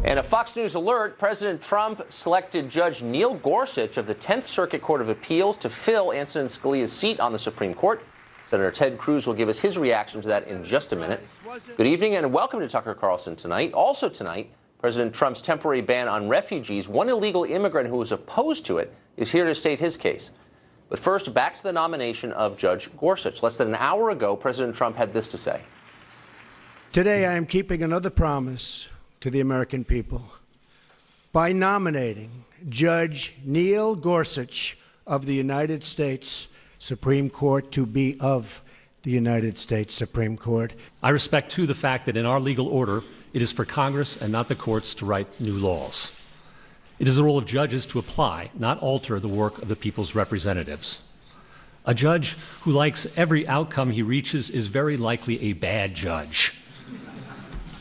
And a Fox News alert, President Trump selected Judge Neil Gorsuch of the 10th Circuit Court of Appeals to fill Antonin Scalia's seat on the Supreme Court. Senator Ted Cruz will give us his reaction to that in just a minute. Good evening and welcome to Tucker Carlson Tonight. Also tonight, President Trump's temporary ban on refugees, one illegal immigrant who was opposed to it, is here to state his case. But first, back to the nomination of Judge Gorsuch. Less than an hour ago, President Trump had this to say. Today, I am keeping another promise to the American people by nominating Judge Neil Gorsuch of the United States Supreme Court to be of the United States Supreme Court. I respect, too, the fact that in our legal order, it is for Congress and not the courts to write new laws. It is the role of judges to apply, not alter, the work of the people's representatives. A judge who likes every outcome he reaches is very likely a bad judge,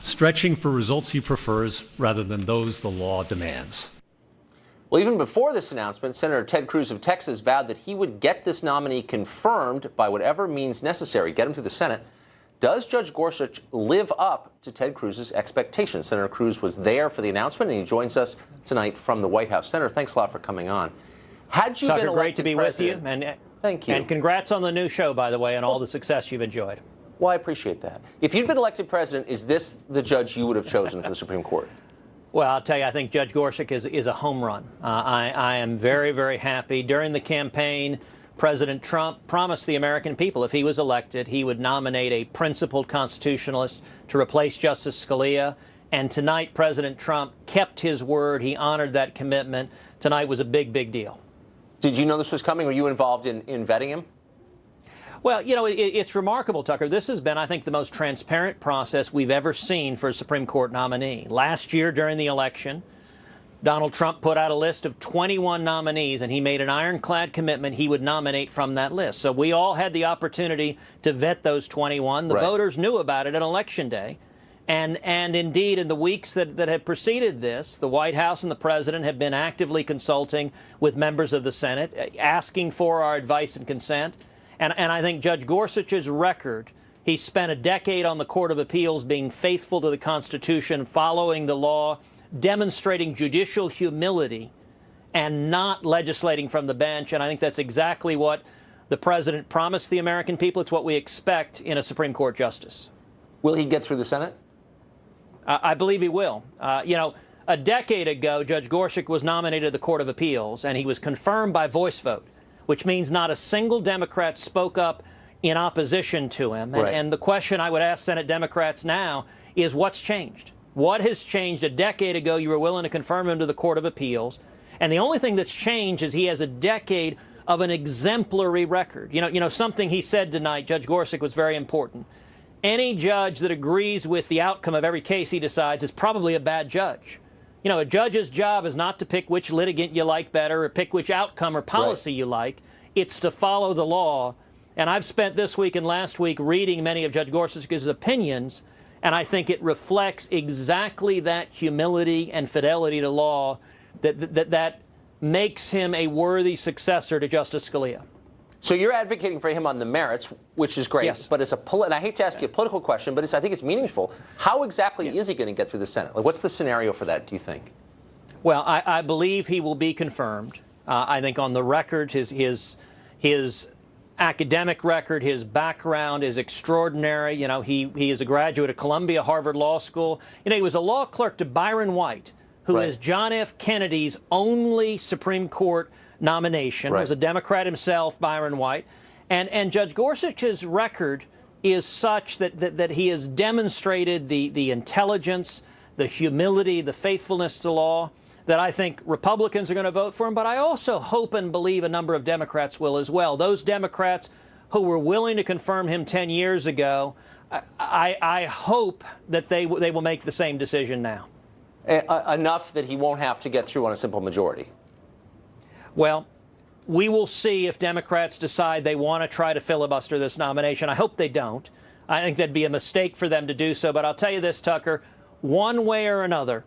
stretching for results he prefers rather than those the law demands. Well, even before this announcement, Senator Ted Cruz of Texas vowed that he would get this nominee confirmed by whatever means necessary, get him through the Senate. Does Judge Gorsuch live up to Ted Cruz's expectations? Senator Cruz was there for the announcement, and he joins us tonight from the White House. Senator, thanks a lot for coming on. Had you Tucker, been elected great to be president, with you. And thank you. And congrats on the new show, by the way, and all the success you've enjoyed. Well, I appreciate that. If you'd been elected president, is this the judge you would have chosen for the Supreme Court? Well, I'll tell you, I think Judge Gorsuch is a home run. I am very, very happy. During the campaign, President Trump promised the American people if he was elected, he would nominate a principled constitutionalist to replace Justice Scalia. And tonight, President Trump kept his word. He honored that commitment. Tonight was a big, big deal. Did you know this was coming? Were you involved in vetting him? Well, you know, it's remarkable, Tucker. This has been, I think, the most transparent process we've ever seen for a Supreme Court nominee. Last year, during the election, Donald Trump put out a list of 21 nominees, and he made an ironclad commitment he would nominate from that list. So we all had the opportunity to vet those 21. The voters knew about it on Election Day. And indeed, in the weeks that have preceded this, the White House and the President have been actively consulting with members of the Senate, asking for our advice and consent. And I think Judge Gorsuch's record, he spent a decade on the Court of Appeals being faithful to the Constitution, following the law, demonstrating judicial humility, and not legislating from the bench. And I think that's exactly what the President promised the American people. It's what we expect in a Supreme Court justice. Will he get through the Senate? I believe he will. You know, a decade ago, Judge Gorsuch was nominated to the Court of Appeals, and he was confirmed by voice vote, which means not a single Democrat spoke up in opposition to him. And the question I would ask Senate Democrats now is, what's changed? What has changed? A decade ago, you were willing to confirm him to the Court of Appeals. And the only thing that's changed is he has a decade of an exemplary record. You know, something he said tonight, Judge Gorsuch, was very important. Any judge that agrees with the outcome of every case he decides is probably a bad judge. You know, a judge's job is not to pick which litigant you like better or pick which outcome or policy you like. It's to follow the law. And I've spent this week and last week reading many of Judge Gorsuch's opinions, and I think it reflects exactly that humility and fidelity to law that makes him a worthy successor to Justice Scalia. So you're advocating for him on the merits, which is great. Yes. But and I hate to ask you a political question, but I think it's meaningful. How exactly is he going to get through the Senate? Like, what's the scenario for that, do you think? Well, I believe he will be confirmed. I think on the record, his academic record, his background is extraordinary. You know, he is a graduate of Columbia, Harvard Law School. You know, he was a law clerk to Byron White, who is John F. Kennedy's only Supreme Court nomination. Was a Democrat himself, Byron White. And Judge Gorsuch's record is such that he has demonstrated the intelligence, the humility, the faithfulness to law, that I think Republicans are going to vote for him. But I also hope and believe a number of Democrats will as well. Those Democrats who were willing to confirm him 10 years ago, I hope that they will make the same decision now. Enough that he won't have to get through on a simple majority. Well, we will see if Democrats decide they want to try to filibuster this nomination. I hope they don't. I think that'd be a mistake for them to do so. But I'll tell you this, Tucker, one way or another,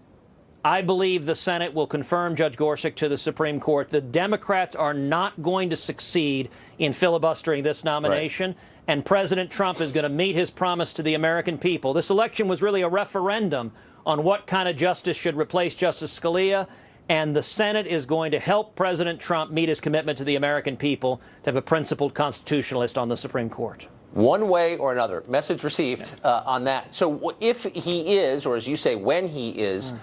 I believe the Senate will confirm Judge Gorsuch to the Supreme Court. The Democrats are not going to succeed in filibustering this nomination. And President Trump is going to meet his promise to the American people. This election was really a referendum on what kind of justice should replace Justice Scalia. And the Senate is going to help President Trump meet his commitment to the American people to have a principled constitutionalist on the Supreme Court. One way or another. Message received on that. So if he is, or as you say, when he is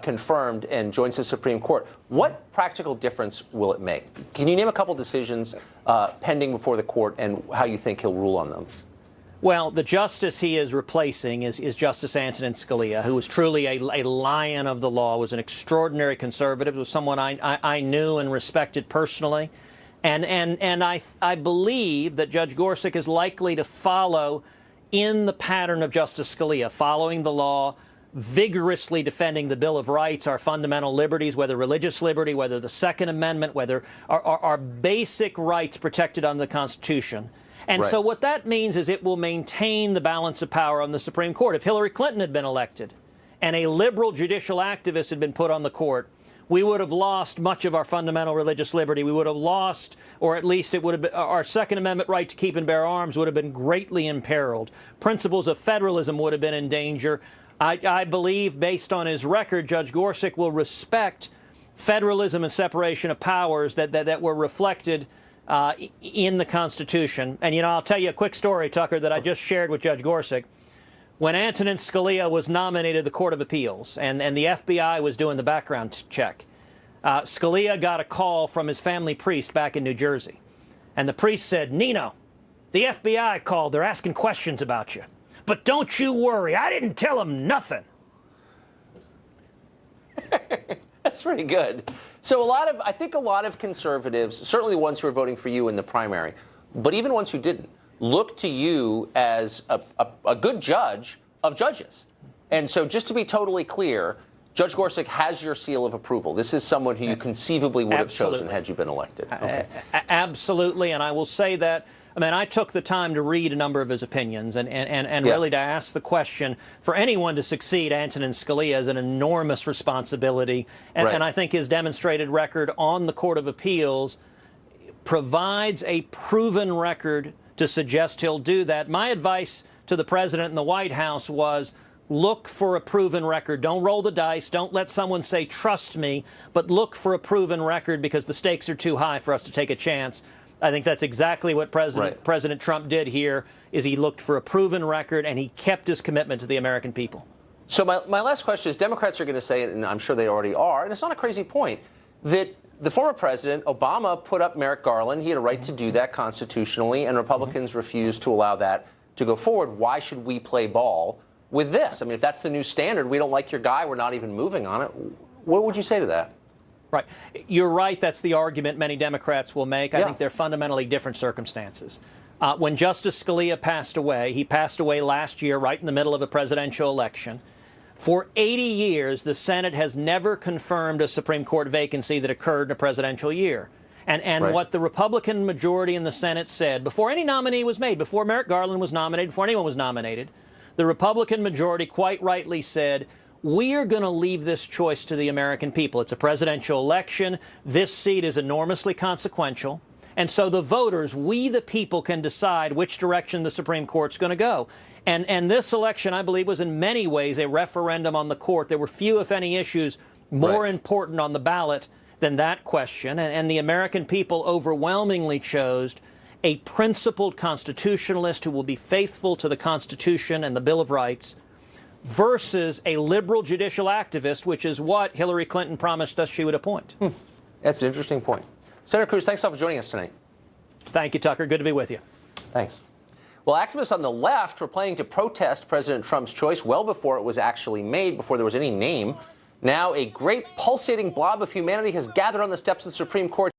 confirmed and joins the Supreme Court, what practical difference will it make? Can you name a couple decisions pending before the court and how you think he'll rule on them? Well, the justice he is replacing is Justice Antonin Scalia, who was truly a lion of the law, was an extraordinary conservative, was someone I knew and respected personally. And I believe that Judge Gorsuch is likely to follow in the pattern of Justice Scalia, following the law, vigorously defending the Bill of Rights, our fundamental liberties, whether religious liberty, whether the Second Amendment, whether our basic rights protected under the Constitution. And so what that means is it will maintain the balance of power on the Supreme Court. If Hillary Clinton had been elected and a liberal judicial activist had been put on the court, we would have lost much of our fundamental religious liberty. We would have lost, or at least it would have been, our Second Amendment right to keep and bear arms would have been greatly imperiled. Principles of federalism would have been in danger. I believe, based on his record, Judge Gorsuch will respect federalism and separation of powers that were reflected in the Constitution. And, you know, I'll tell you a quick story, Tucker, that I just shared with Judge Gorsuch. When Antonin Scalia was nominated to the Court of Appeals and the FBI was doing the background check, Scalia got a call from his family priest back in New Jersey. And the priest said, "Nino, the FBI called. They're asking questions about you. But don't you worry. I didn't tell them nothing." That's pretty good. So I think a lot of conservatives, certainly the ones who are voting for you in the primary, but even ones who didn't, look to you as a good judge of judges. And so just to be totally clear, Judge Gorsuch has your seal of approval. This is someone who you conceivably would have chosen had you been elected. Okay. Absolutely. And I will say that, I mean, I took the time to read a number of his opinions and really to ask the question, for anyone to succeed, Antonin Scalia is an enormous responsibility. And I think his demonstrated record on the Court of Appeals provides a proven record to suggest he'll do that. My advice to the president and the White House was, look for a proven record. Don't roll the dice. Don't let someone say, trust me, but look for a proven record because the stakes are too high for us to take a chance. I think that's exactly what President Trump did here, is he looked for a proven record and he kept his commitment to the American people. So my last question is, Democrats are going to say, and I'm sure they already are, and it's not a crazy point, that the former president, Obama, put up Merrick Garland. He had a right to do that constitutionally, and Republicans refused to allow that to go forward. Why should we play ball with this? I mean, if that's the new standard, we don't like your guy, we're not even moving on it. What would you say to that? Right. You're right. That's the argument many Democrats will make. I think they're fundamentally different circumstances. When Justice Scalia passed away, he passed away last year, right in the middle of a presidential election. For 80 years, the Senate has never confirmed a Supreme Court vacancy that occurred in a presidential year. And what the Republican majority in the Senate said, before any nominee was made, before Merrick Garland was nominated, before anyone was nominated, the Republican majority quite rightly said, we are going to leave this choice to the American people. It's a presidential election. This seat is enormously consequential. And so the voters, we the people, can decide which direction the Supreme Court's going to go. And this election, I believe, was in many ways a referendum on the court. There were few, if any, issues more important on the ballot than that question. And the American people overwhelmingly chose a principled constitutionalist who will be faithful to the Constitution and the Bill of Rights versus a liberal judicial activist, which is what Hillary Clinton promised us she would appoint. That's an interesting point. Senator Cruz, thanks a lot for joining us tonight. Thank you, Tucker. Good to be with you. Thanks. Well, activists on the left were planning to protest President Trump's choice well before it was actually made, before there was any name. Now, a great pulsating blob of humanity has gathered on the steps of the Supreme Court.